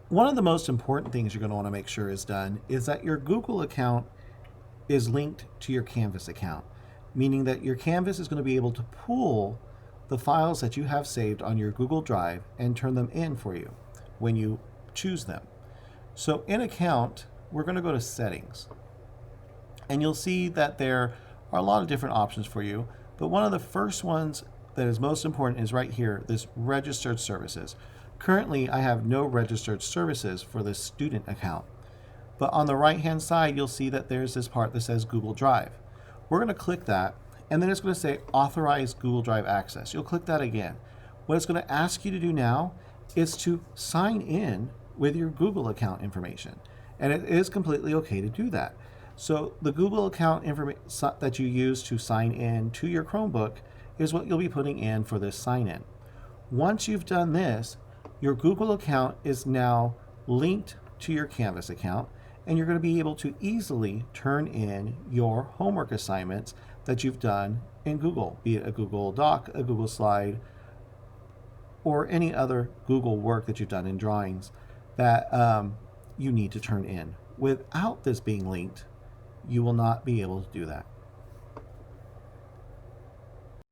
One of the most important things you're going to want to make sure is done is that your Google account is linked to your Canvas account, meaning that your Canvas is going to be able to pull the files that you have saved on your Google Drive and turn them in for you when you choose them. So in Account, we're going to go to Settings, and you'll see that there are a lot of different options for you, but one of the first ones that is most important is right here, this Registered Services. Currently, I have no registered services for this student account. But on the right hand side, you'll see that there's this part that says Google Drive. We're going to click that, and then it's going to say Authorize Google Drive Access. You'll click that again. What it's going to ask you to do now is to sign in with your Google account information. And it is completely okay to do that. So the Google account information that you use to sign in to your Chromebook is what you'll be putting in for this sign in. Once you've done this, your Google account is now linked to your Canvas account, and you're going to be able to easily turn in your homework assignments that you've done in Google, be it a Google Doc, a Google Slide, or any other Google work that you've done in drawings that you need to turn in. Without this being linked, you will not be able to do that.